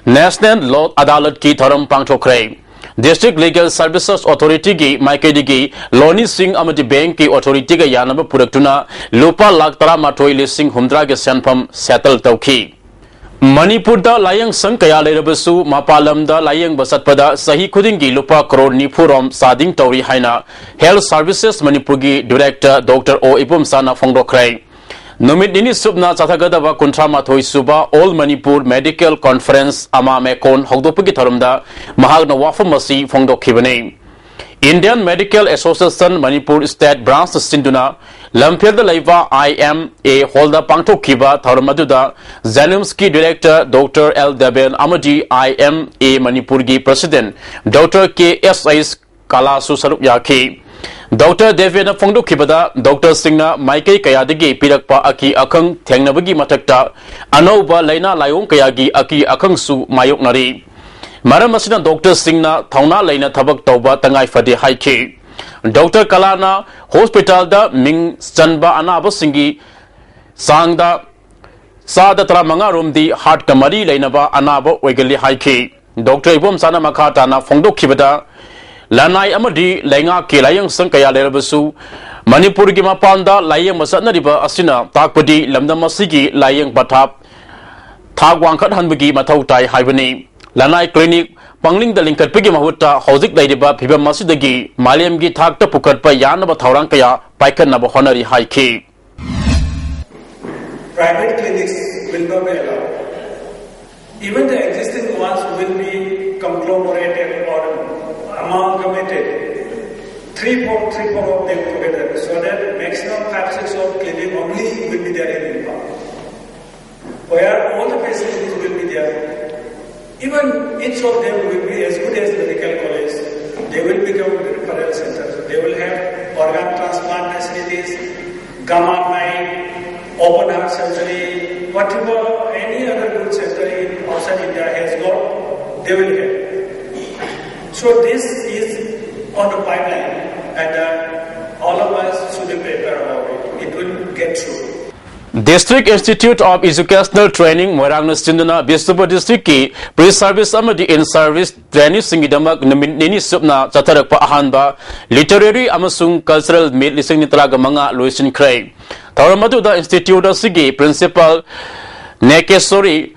National Law Adalat Ki Tharam Pangtokre District Legal Services Authority Gi Maikedi Gi Loni Singh Amadi Bank Ki Authority Ga Yanaba Puraktuna Lupa Laktara Matoi Lising Humdra Ga Sanpam Settle Tauki Manipur da Layang Sang Kaya Lerabasu Mapalam da Layang Basatpada Sahi Kudingi Lupa Crore Nipuram Sading Tauri Haina Health Services Manipur Gi Director Dr. O Ipum Sana Fongdokrai Numit Nini Subna Chathagadava Kuntrama Thoi Suba All Manipur Medical Conference Ama Mekon Hogdopagi Tharamda Mahagna Wafamasi Fongdokibane Indian Medical Association Manipur State Branch Sinduna Lampir the Laiva IMA Holda Pangto Kiba Tharamaduda Zalimski Director Dr. L. Daben Amadi IMA Manipurgi President Dr. K.S.I. Kala Susarup Yaki Dr. Devena Fongdo Kibada, Dr. Singna, Maike Kayadigi, Pirakpa Aki Akang, Tengnabagi Matakta, Anoba Laina Layong Kayagi Aki Akang Su Mayok Nari. Maramasina Dr. Singna, Tauna Laina Tabak Tauba Tangai Fadi Haiki. Dr. Kalana, Hospital da Ming Sanba Anaba Singi, Sangda Sada Tramanga Rum di Heart Kamari Lainaba Anaba Wegali Haiki. Dr. Ibom Sana Makata na Fongdo Kibada, Lanai Amadi, Lenga Kilayang Sankaya Lerabasu, Manipuri Mapanda, Layang Masana Riba Asina, Takpadi, Lamda Masigi, Layang Batap, Tagwankat Hanbagi Matautai Hibani, Lanai Clinic, Pangling the Linkat Pigi Mahuta, Hozik Ladiba, Piba Masidagi, Maliam Gi Takta Pukat Payana Batarankaya, Paikan Nabahonari Haiki. Private clinics will not be allowed. Even the existing ones will be conglomerated or amalgamated. Three, four of them together, so that maximum 5-6 of clinic only will be there in Nepal, where all the facilities will be there. Even each of them will be as good as medical college. They will become referral centers. They will have organ transplant facilities, gamma knife, open heart surgery, whatever any other good center in outside India has got, they will get. So this is on the pipeline, and all of us should be prepared about it. It will get through. District Institute of Educational Training Moirangna Sindana Bisnupur District ki pre-service amadi in-service training singidamak nini supna chatarakpa ahanba literary amasung cultural meet lising nitalaga mga Luisin Craig. Tauramadu da Institute of Sigi Principal Nekesori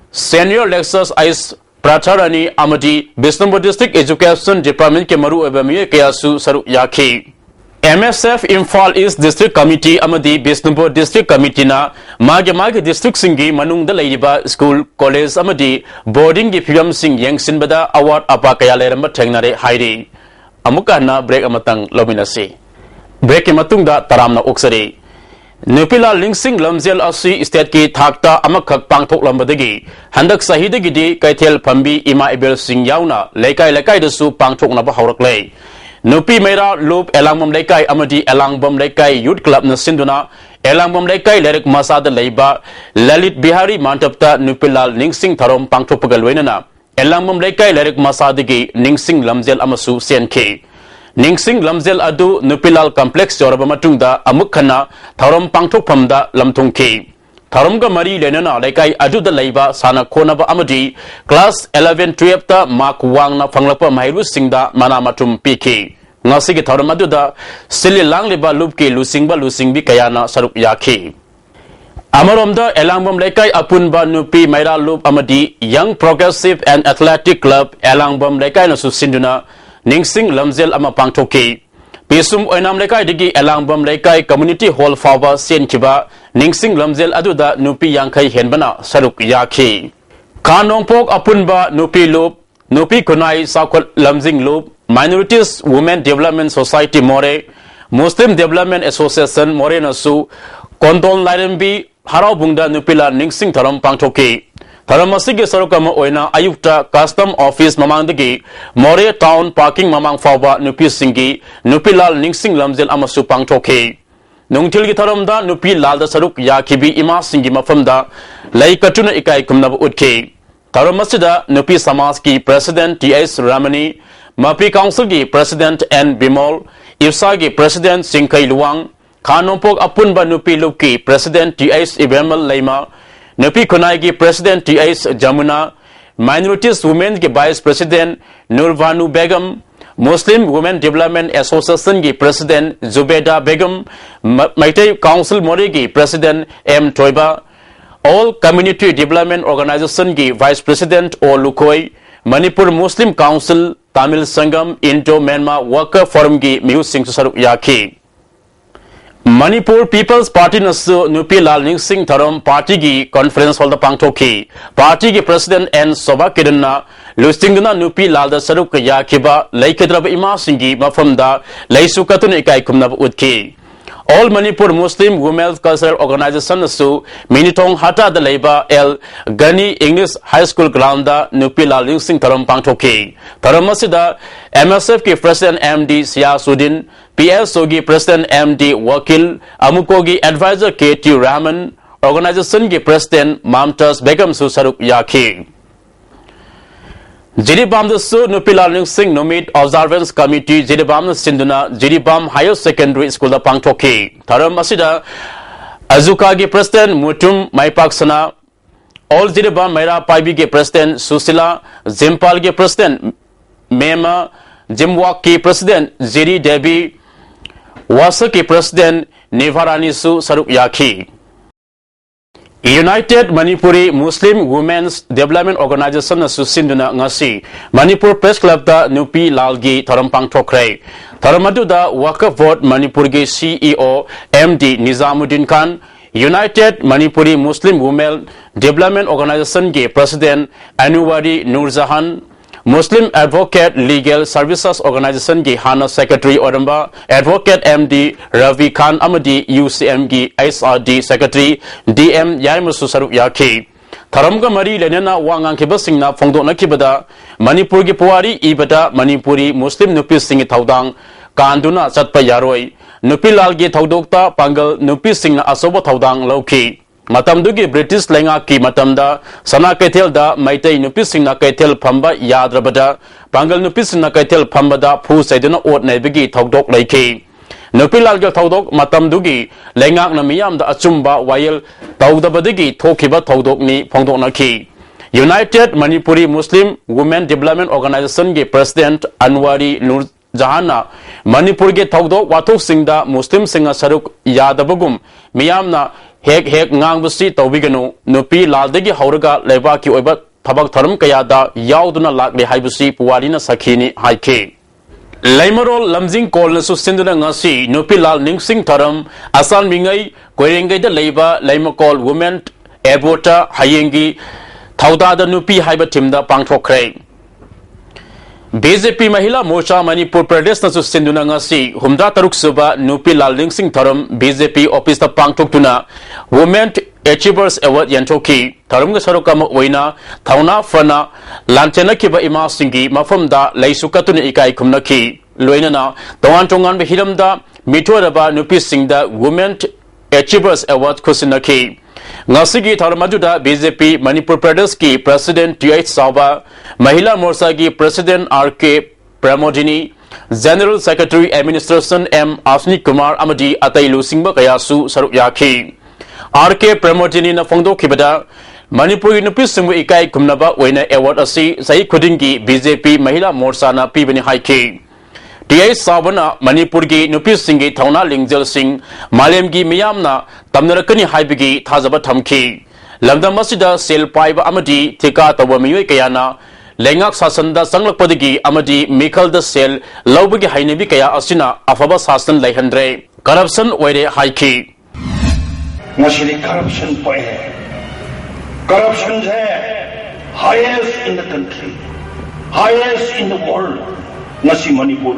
Senior Lecturers Ice Pratharani Amadi Bisnupur District Education Department ke maru ebamiye kayasu saru yaki. MSF Imphal East District Committee Amadi Bisnupur District Committee na Mage District Singi Manung da Laiba School College Amadi Boarding gi Phibam Sing Yangsin Bada Award Apa Kaya Leramba Thengnare Hairi. Amuka na break amatang lominasi. Break matung da taramna oksari. Nupila Lingsing Lamzel Asi State ki Thakta Amakak Pangthok Lambadagi Handak Sahidagi di Kaitel Pambi Ima Ibel Sing Yauna Lekai Dasu Pangthok na Bahaurak Nupi Mera Loop Elangbam Lekai Amadi Elangbam Lekai Youth Club na Sinduna Elangbam Lekai Lerik Masada Leiba Lalit Bihari Mantapta Nupilal Ningsing Tharom Pangthopagalwenana Elangbam Lekai Lerik Masadagi Ningsing Lamzel Amasu CNK Ningsing Lamzel Adu Nupilal Complex Yoraba Matungda Amukhana Tharom Pangthophamda Lamthungki Tharomga Mari Lenana Lekai Adu da Leiba Sana Konaba Amadi Class 11-12 ta Mark Wang na Fanglapa Mahiru Singda Manamatum PK Ngasigi Tharamadu da Sili Lang Liba Lupki Lusingbi Kayana Saruk Yaki Amaromda Elangbam Lekai Apunba Nupi Maira Loop Amadi Young Progressive and Athletic Club Elangbam Lekai Nasu Sinduna Ningsing Lamzel Amapangtoki Pisum Oinam Lekai Digi Elangbam Lekai Community Hall Fawa Sien Kiba Ningsing Lamzel Aduda Nupi Yankai Henbana Saruk Yaki Kanongpok Apunba Nupi Loop Nupi Kunai Sakot Lamzing Loop Minorities Women Development Society More Muslim Development Association More Nasu Kondon Lairenbi Harau Bungda Nupila Ningsing Tharam Pangtoki Tharamasigi Sarukama Oina Ayukta Custom Office Mamangdagi More Town Parking Mamang Fawa Nupi Singi Nupilal Ningsing Lamzel Amasu Pangtoki Nungtilgi Tharamda Nupi Lalda Saruk Yakibi Ima Singi Mafamda Lai Katuna Ikai Kumnab Utki Tharamasida Nupi Samaski President T.S. Ramani Mapi Council ki President N. Bimol Ifsa ki President Singkai Luang Kanompok Apunba Nupi Luki President T.S. Ibemal Laima Nupi Kunai ki President T.S. Jamuna Minorities Women ki Vice President Nurvanu Begum Muslim Women Development Association ki President Zubeda Begum Maitai Council Mori ki President M. Toiba All Community Development Organization ki Vice President O. Lukoi Manipur Muslim Council Tamil Sangam Indo-Myanmar Worker Forum ki Mihu Singh Saruk Yaki Manipur People's Party Nasu Nupi Lal Ningsing Tharam Party ki Conference Hall da Pangthoki Party ki President N. Soba Kidanna Lustingna Nupi Lal da Saruk Yakiba Laikhadraba Ima Singi Mafamda Laisukatun Ikai Kumnab Utki All Manipur Muslim Women's Cultural Organization su Minitong Hata the Labor El Gani English High School Ground Nupila Lingsing Taram Pangtoki. Taramasida MSF ki President MD Siasudin, PSOG President MD Wakil, Amukogi Advisor KT Rahman, Organization ki President Mamtas Begum su Saruk Yaki. Jiribam the Su Nupila Lingsing Nomid Observance Committee Jiribam Sinduna Jiribam Higher Secondary School the Pangtoki. Taram Masida Azukagi President Mutum Maipaksana, All Jiribam Maira Paibi President Susila, Zimpal President Mema, Jimwaki President Ziri Debi, Wasaki President Nivarani Su Saruk Yaki. United Manipuri Muslim Women's Development Organization Susinduna Ngasi Manipur Press Club da Nupi Lalgi Tarampang Tokre Taramadu da Wakaf Vote Manipur ge CEO MD Nizamuddin Khan United Manipuri Muslim Women Development Organization ge President Anuwari Nurjahan Muslim Advocate Legal Services Organization ki Hana Secretary Oramba, Advocate MD Ravi Khan Amadi UCM ki SRD Secretary DM Yaimasu Saruk Yaki. Tharamga Mari Lenena Wangang Kibasingna Fongdo Nakibada, Manipur ki Puari Ibada, Manipuri Muslim Nupi Singi Taudang, Kanduna Satpa Yaroi, Nupi Lalgi Taudokta, Pangal Nupi Singna Asobo Taudang Loki. Matamdugi British Lenga ki Matamda, Sana Ketel da Maitei Nupising na Ketel Pamba Yadrabada, Pangal Nupising na Ketel Pambada, Pu Sedina Ot Nebigi Togdok Lake. Nupilal Togdok, Matamdugi, Lenga Namiam da Achumba, Wail, Taudabadigi, Tokiba Togdok ni Pongdonaki. United Manipuri Muslim Women Development Organization ge President Anwari Nur Jahana, Manipur ge Togdok, Watok Singda, Muslim Singa Saruk Yadabugum, Miyamna, Hek ngang busi tawbiganu nupi laldegi hauraga leba ki oiba thabak tharam kayada yauduna lakle haibusi puwarina sakhini haike Laimarol lamjing kol na susinduna ngasi nupi lal ningsing tharam asan mingai koirengai da leba laimakol women abota hayengi thauda da nupi haiba timda pangthokre BJP Mahila Mocha Manipur Pradesh na susinduna ngasi humda taruk suba nupi lal lingsing tharam BJP office ta pangthok tuna Women Achievers Award yantoki tharam ga sarokama oina thauna fana lanchena kiba ima singi mafamda laisukatuna ikai khumnaki loinana tawan tongan be hiramda mitwaraba nupi singda Women Achievers Award khusinaki Ngasigi Tharamajuda BJP Manipur Pradesh ki President TH Sauba, Mahila Morsa ki President RK Pramodini, General Secretary Administration M Asni Kumar Amadi Atailu Singba Kayasu Saruk Yaki. RK Pramodini na Fongdo Kibada, Manipur Nupi Singwa Ikai Kumnaba Wena Award Asi Sai Kudingi BJP Mahila Morsa na Pibani Haiki. TH Sabana Manipur gi Nupi Singi Thauna Lingjal Singh Malem gi Miyamna Tamnarakani Haibigi Thazaba Thamki Lamda Masida Sel Paiba Amadi Tika Tawa Miyoi Kayana Lengak Sasanda Sanglakpadigi Amadi Mikal the Sel Laubagi Hainebi Kaya Asina Afaba Sasan Laihandre Corruption Wede Haiki Nashiri corruption poi hai Corruption hai highest in the country highest in the world Nasi Manipur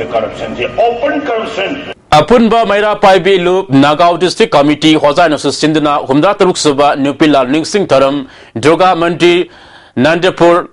corruption open corruption Apunba Maira Paibi Loop Nagaon District Committee Hozai Sindana Humda Taruk Suba Nupila Ningsing Taram Droga Mandi Nandapur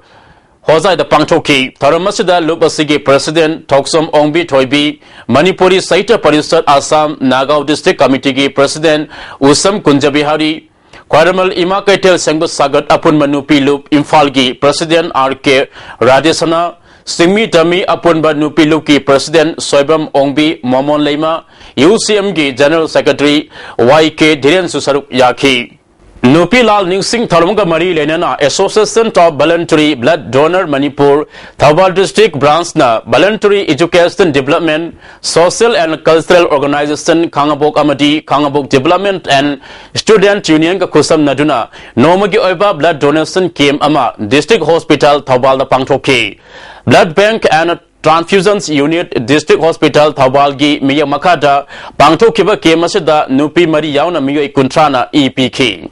Hozai the Pangtoki Taramasida Lupasigi President Toksom Ongbi Toibi Manipuri Saita Parisat Assam Nagaon District Committee President Usam Kunjabihari Kwaramal Ima Kaitel Sengba Sagat Apun Manupi Loop Imfalgi President RK Radesana Singmi Tami Apunba Nupiluki President Soibam Ongbi Momon Lema UCM gi General Secretary YK Dhiren Susaruk Yaki Nupi Lal Ningsing Tharmga Mari Lenana Association of Voluntary Blood Donor Manipur Thawal District Branch na Voluntary Education Development Social and Cultural Organization Kangabok Amadi Kangabok Development and Student Union ka Kusam Naduna Nomagi Oiba Blood Donation Camp Ama District Hospital Thawal da Pangthoki Blood Bank and Transfusions Unit District Hospital Thawalgi Miya Makada Pangto Kiba Kemasida Nupi Mari Yauna Miyo Ikuntrana EPK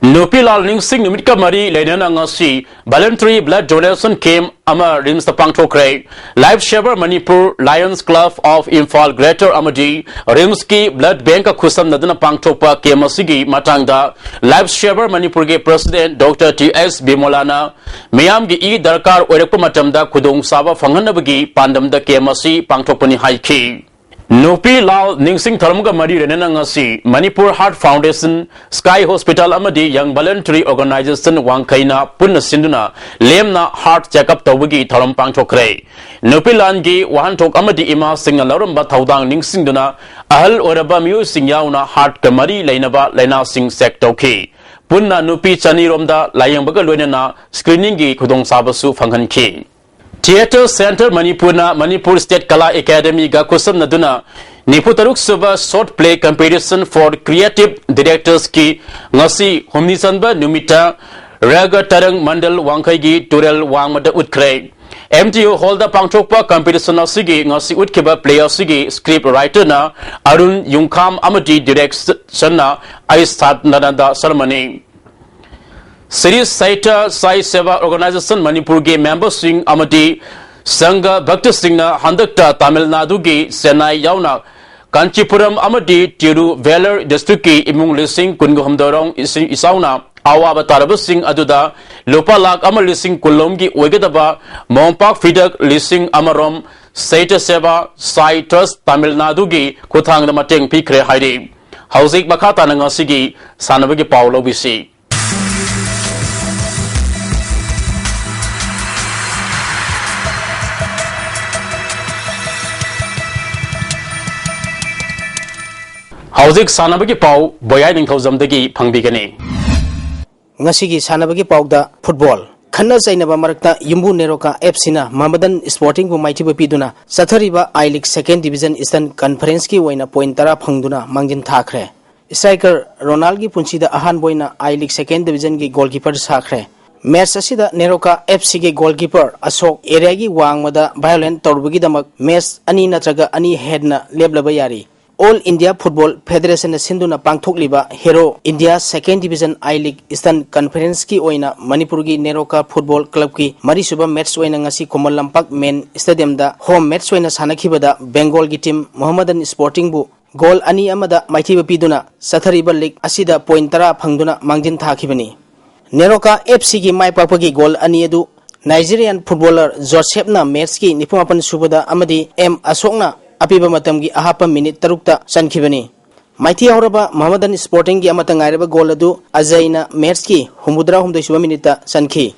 Nupilal Ningsing Numit Kamari Lenana Ngasi Voluntary Blood Donation Camp Ama Rims the Pangtokre Life Shaver Manipur Lions Club of Imphal Greater Amadi Rimski Blood Bank Kusam Nadana Pangtopa Kemasigi Matangda Life Shaver Manipur Ge President Dr. T.S. Bimolana Miam Gi E Darkar Orepumatamda Kudung Saba Fanganabagi Pandamda Kemasi Pangtopani Haiki Nupi Lal Ningsing Tharmuga Mari Renanangasi Manipur Heart Foundation Sky Hospital Amadi Young Voluntary Organization Wangkaina Punna Sinduna Lemna Heart Checkup Tawagi Tharam Pangchokre Nupi Langi Wahantok Amadi Ima Singa Laramba Thaudang Ningsing Duna Ahal Oraba Mu Singyauna Heart Kamari Lainaba Laina Sing Sektoki Punna Nupi Chani Romda Layang Bagalwenana Screening Gi Kudong Sabasu Fanghanki Theatre Center Manipurna Manipur State Kala Academy ga kusam naduna Niputaruk Suba Short Play Competition for Creative Directors ki ngasi humnisanba numita Raga Tarang Mandal Wangkai Turel Wangmada Utkre MTO Holda Pangchokpa Competition asigi ngasi utkiba player sigi script writer na Arun Yungkam Amadi direction na Aistat Nadanda Salmani Sri Saita Sai Seva Organization Manipur Ge Member Singh Amadi Sangha Bhakti Singh na Handakta Tamil Nadu Ge Senai Yauna Kanchipuram Amadi Tiru Velar District Ki Imung Lising Kungu Hamdorong Isauna Awa Bataraba Singh Aduda Lopalak Amal Lising Kulom Gi Oigadaba Mompak Fidak Lising Amarom Saita Seva Sai Trust Tamil Nadu Ge Kuthang na Mateng Pikre Haidi Hauzik Bakata na ngasigi Sanabagi Paulo Bisi Hauzik Sanabagi Pau, Boya Ninkauzamdagi, Pangbigani. Ngasigi Sanabagi Pau da football. Khana Zainaba Marakta, Yumbu Neroka, Epsina, Mamadan Sporting Mighty Bapiduna, Sathariba, I League 2nd Division Eastern Conference ki Waina Pointara Pangduna, Mangin Thakre. Striker Ronalgi Punchida Ahan Boina, I League 2nd Division ki goalkeeper Sakre. Match asida Neroka FC ki goalkeeper Asok Eregi Wangmada violent Torbagi Damak, match Ani Natraga Ani Headna Leblabayari. All India Football Federation Sinduna Pangthok Liba Hero India 2nd Division I League Eastern Conference ki oina Manipur gi Neroka Football Club ki Marisuba match oina ngasi Komal Lampak Main Stadium da home match oina sanakhibada Bengal gi team Mohammedan Sporting bu goal ani amada maithiba piduna Sathariba League asida point tara phangduna mangjin thakibani Neroka FC gi mai pakpagi goal ani edu Nigerian footballer Joseph na match ki nipumapan subada amadi M Asokna Apiba Matamgi Ahapa minute Tarukta Sankibani. Mighty Auraba Mohammedan Sporting Yamatangaraba Goladu Azaina Merski Humudra Humdeshua Minita Sanki.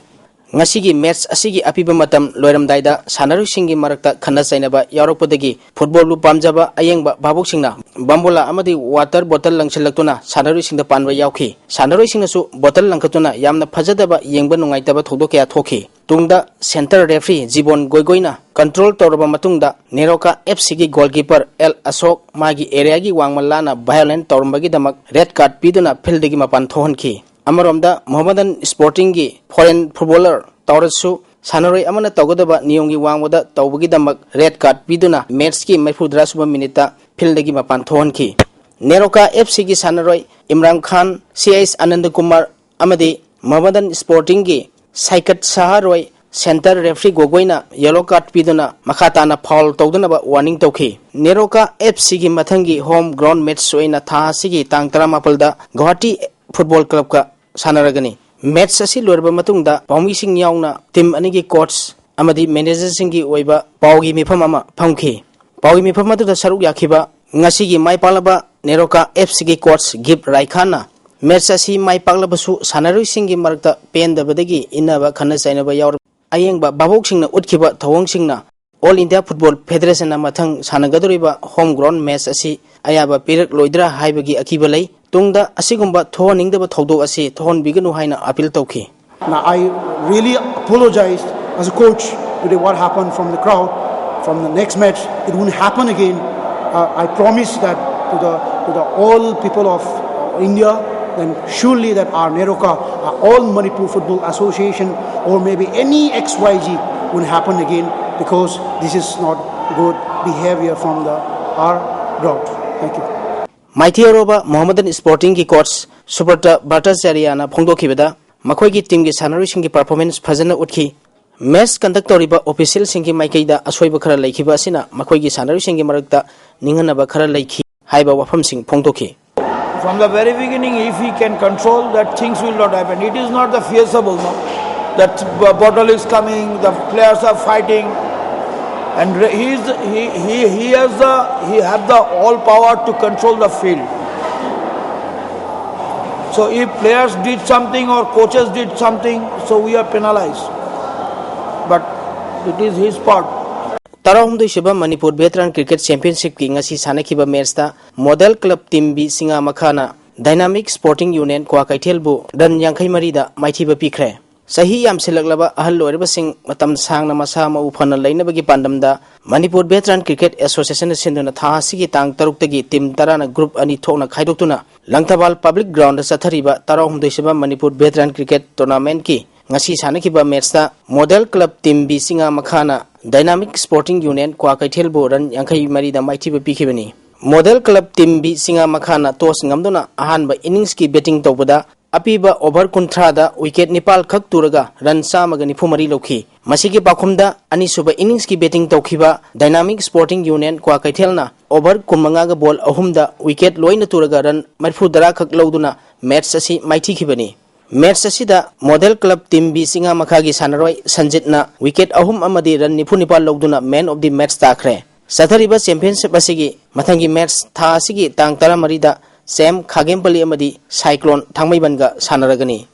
Ngasigi Mers Asigi Apiba Matam Loram Daida Sanaru Singi Marakta Kana Sainaba Yaropodagi Football Pamjaba Ayangba Babuk Singna Bambola Amadi Water Bottle Langselactuna Sanaru Sing the Panwa Yauki Sanaru Singasu Bottle Lankatuna Yamna Pajadaba Yangba Nungaitaba Todokia Toki Tungda Center Referee Jibon Goigoina Control Toraba Matungda Neroka FC goalkeeper El Asok Magi area gi Wangmalana violent Tormbagi Damak red card Piduna Pildigi Mapan Thonki Amaromda Mohammedan Sporting gi foreign footballer Tauratsu Sanore Amana Togodaba Niongi Wangwada Tawagi Damak red card Piduna Metski Maifudrasuba Minita Pildigi Mapan Thonki Neroka FC gi Sanaroi Imran Khan CIS Anand Kumar Amadi Mohammedan Sporting gi Saikat Saharoi Center Referee Gogoina yellow card Piduna Makatana foul Todunaba warning Toki Neroka FC gi Matangi home ground match Soina Tahasigi Tangtara Mapalda Guwahati Football Club ka Sanaragani match asi lorba matungda Paumi Sing Yauna team anigi coach amadi manager singi oiba Paugi Mifam ama Pangki Paugi Mifam adu da saruk yakiba ngasigi mai palaba Neroka FC gi coach Gib Raikana match asi mai paglabasu Sanaru singi marakta pendabadagi inaba khana sainaba yaur ayengba babok singna utkiba thawong singna All India Football Federation na mathang sanagadoriba home ground match asi ayaba pirak loidra haibagi akiba lei tungda asigumba thoning-daba thodok asi thon biganu haina appeal tauki. Now I really apologized as a coach today what happened from the crowd. From the next match it won't happen again. I promise that to the all people of India, then surely that our Neroka, all Manipur Football Association or maybe any XYG won't happen again because this is not good behavior from our ground. Thank you. Mighty Aroba Mohammedan Sporting ki coach Subrata Bhattacharya Phongdokibada Makoigi team gi sanari singi performance fazana utki match conductor riba official singi maikaida asoi bakhara laikhiba asina makoigi sanari singi marakta ningana bakhara laikhi haiba wafam sing phongdoki. From the very beginning, if he can control that, things will not happen. It is not the feasible, no? That bottle is coming, the players are fighting, and he has the all power to control the field. So if players did something or coaches did something, so we are penalized. But it is his part. Tarahumdoi Shiba Manipur Veteran Cricket Championship ki ngasi sanakiba match ta model club team bi singa makhana Dynamic Sporting Union kwa kaithelbu dan yankhai marida maithiba pikre sahi yam silaklaba ahal loirba sing matam sangna masa ma ufana leinabagi pandamda Manipur Veteran Cricket Association sinduna tha sigi tang taruk tagi team tarana group ani thokna khaidoktuna Langthabal Public Ground sathariba Tarahumdoi Shiba Manipur Veteran Cricket Tournament ki ngasi sanakiba match ta model club team bi singa makhana Dynamic Sporting Union kwa kaithelbu ran yankhai marida maithiba pikhibani model club team bi singa makhana tos ngamduna ahanba innings ki batting tawbada apiba over kuntrada wicket nipal khak turaga run samaga nifumari lokhi masigi pakhumda ani suba innings ki batting tawkhiba Dynamic Sporting Union kwa kaithelna over kumanga ga ball ahumda wicket loina turaga run marfudara khak lawduna match asi maithi khibani match asida model club team bi singa makhagi sanaroi sanjitna wicket ahum amadi run nifu nipal lawduna man of the match takhre sathariba championship asigi mathangi match tha asigi tang taramarida Sam Khagempali amadi Cyclone Thangmaibanga sanaragani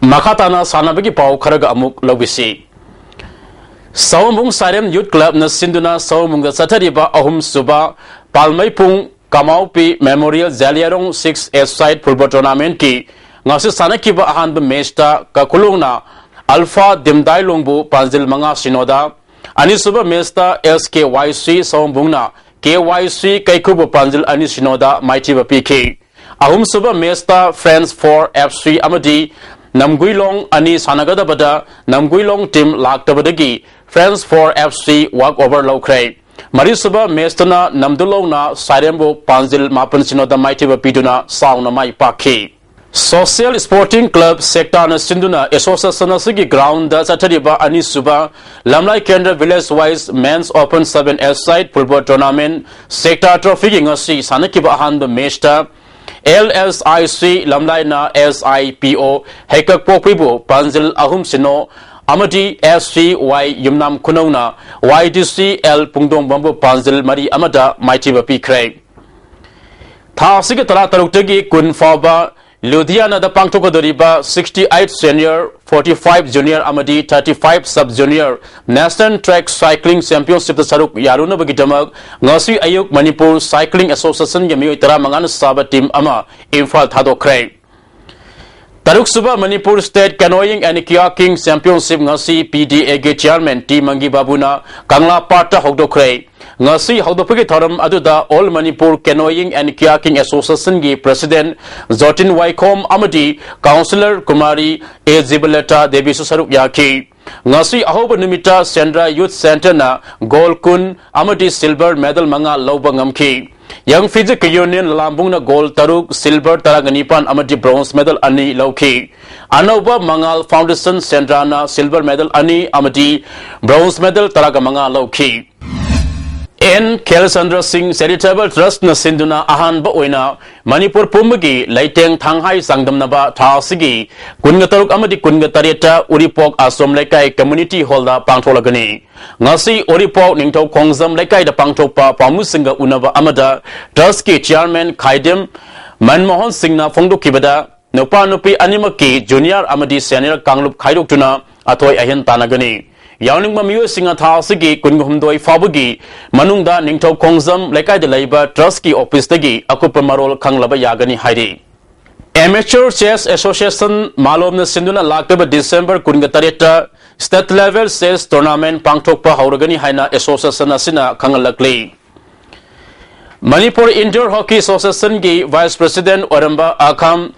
Makhatana sanabagi pau kharaga amuk lobisi Sawmung Sarem Youth Club na sinduna Sawmung sathariba ahum suba Palmaipung Kamaupi Memorial Zaliarong 6 side football tournament ki ngasi sanakiba ahanba match ta kakulungna Alpha Dimdai Longbu Panjil Manga Sinoda ani suba match ta SKYC Sawmbungna KYC Kaikubu Panjil ani Sinoda Maitiba PK ahum suba match ta Friends 4 FC Amadi Namguilong ani sanagada bada Namguilong team laktabadagi Friends 4 FC walk over lokre Mari suba match na Namdulona Sarembo Panjil Mapan Sinoda Maitiba Piduna Sauna Mai Paki Social Sporting Club Sector na Sinduna Association Sigi Ground da Satariba Ani Suba Lamlai Kendra Village Wise Men's Open 7 side football tournament Sector Trophy ngasi sanakiba ahanda matchta LSIC Lamlai na SIPO Hekak Popribo Panjil Ahum Sino Amadi SCY Yumnam Kunona YDCL Pungdong Bambu Panjil Mari Amada Maitiba Pikre Tha Sigi Tala Taruktagi Kun Faba Ludhiana da Pangtokodoriba 68 senior 45 junior amadi 35 sub junior National Track Cycling Championship da saruk yaruna bagidamak ngasi ayuk Manipur Cycling Association yami tara mangan saba team ama Imphal thadokre Taruk suba Manipur State Canoeing and Kayaking Championship ngasi PDA ge chairman T Mangi Babuna Kangla Parta hogdokre ngasi hogdopagi thoram aduda All Manipur Canoeing and Kayaking Association gi president Zotin Waikom amadi councillor Kumari A Zibaleta Devi Saruk Yaki ngasi ahoba numita Sendra Youth Center na gold kun amadi silver medal manga loba ngamki Young Physical Union Lambung na gold taruk silver taraganipan amadi bronze medal ani lauki Anoba Mangal Foundation Sendra na silver medal ani amadi bronze medal taragamanga lauki N. Kelsandra Singh Charitable Trust na sinduna ahan ba oina Manipur Pumbagi Laiteng Thanghai Sangdamnaba Thasigi Kungataruk amadi Kungatareta Uripok Asom Lekai Community Hall da Pangtholagani ngasi Uripok Ningtau Khongjam Lekai da Pangthopa Pamusinga Unaba Amada Trust ki Chairman Khaidem Manmohan Singh na Phongdokibada Nupa Nupi Animaki Junior Amadi Senior Kanglup Khaidoktuna Athoi Ahin Tanagani Yawning Mamiyo Singa Thasigi Kunghumdoi Fabagi Manungda Ningtau Khongjam Lekai da Laiba Trust ki Office dagi Akupa Marol Kanglaba Yagani Hairi Amateur Chess Association Malom na Sinduna Laktaba December Kungatareta State Level Chess Tournament Pangthokpa Hauragani Haina Association Asina Kangalakli Manipur Indoor Hockey Association gi Vice President Oramba Akham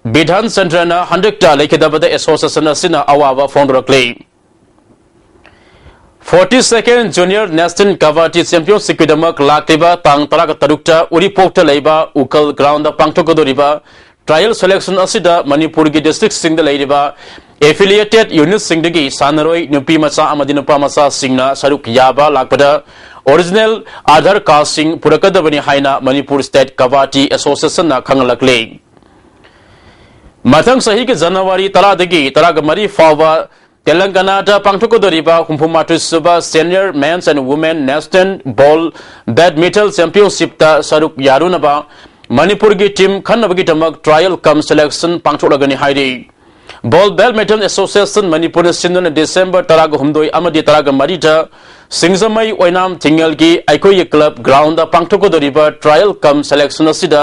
Bidhan Sandrana 100ta Lekidabada Association Asina Awaba Fondrakli 42nd Junior National Kavati Championship Kidamak Laktiba Tang Taraka Tarukta Uripokta Leiba Ukal Ground Pangtokodoriba trial selection asida Manipur gi district sing da leiba affiliated units sing dagi sanaroi nupi macha amadi nupa macha singna saruk yaba lakpada original Aadhaar card sing purakadabani haina Manipur State Kabaddi Association na khangalakle mathang sahi ke January tara dagi taraga mari fawa Telangana da pangthukodoriba humpumatu suba senior men's and women national ball badminton championship ta saruk yarunaba Manipur gi team khanabagi tamak trial cum selection pangthulagani hairi ball badminton association Manipur sinduna December taraga humdoi amadi taraga marita singzamai oinam tingal gi aikoi club ground da pangthukodoriba trial cum selection asida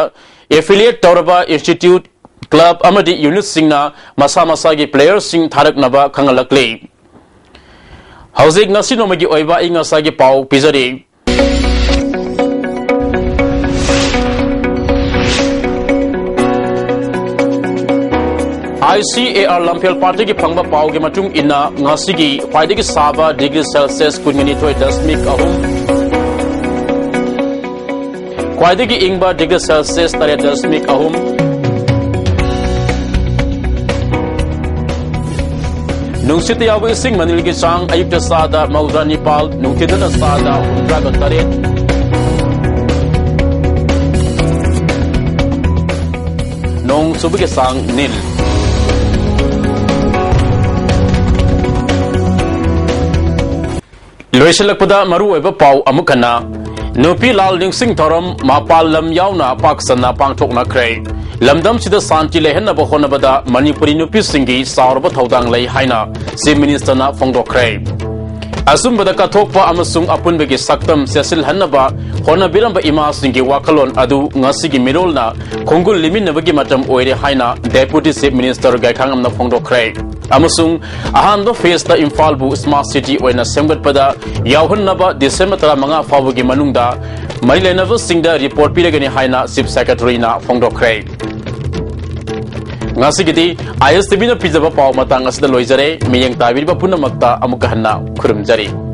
affiliate tawraba institute club amadi unit singna masa masa gi players sing tharak naba khangalakle hauzik ngasi nomagi oiba inga sagi pau pizari ICAR Lampel Party ki phangba pau gi matung ina ngasi gi khwaidagi saba degree Celsius kunngani thoi dasmik ahum khwaidagi ingba degree Celsius tare dasmik ahum Nungsit yawi sing manilgi sang ayuk da sada maudra Nepal nungkida da sada undraga taret nong subuki sang nil loisalakpada maru oiba pau amukana nupi lal ningsing thoram mapal lam yauna paksana pangthokna khrei lamdam sida santi lehenna bohona bada Manipuri nupi singi saurba thodang lei haina chief minister na phongdokhrei asum bada kathokpa amasung apun begi saktam sesil hannaba hona biramba ima singi wakalon adu ngasigi mirolna khongul limin bagi matam oire haina deputy chief minister gaikhang amna phongdokhrei amasung ahando face the Imphal bu smart city oina semgat pada yauhannaba December 15 fawagi manungda Marilenava singda report piragani haina chief secretary na phongdokhrei ngasigidi ISTV na pijaba paw matang asda loijare miyang tabiriba punamakta amukahanna khurumjari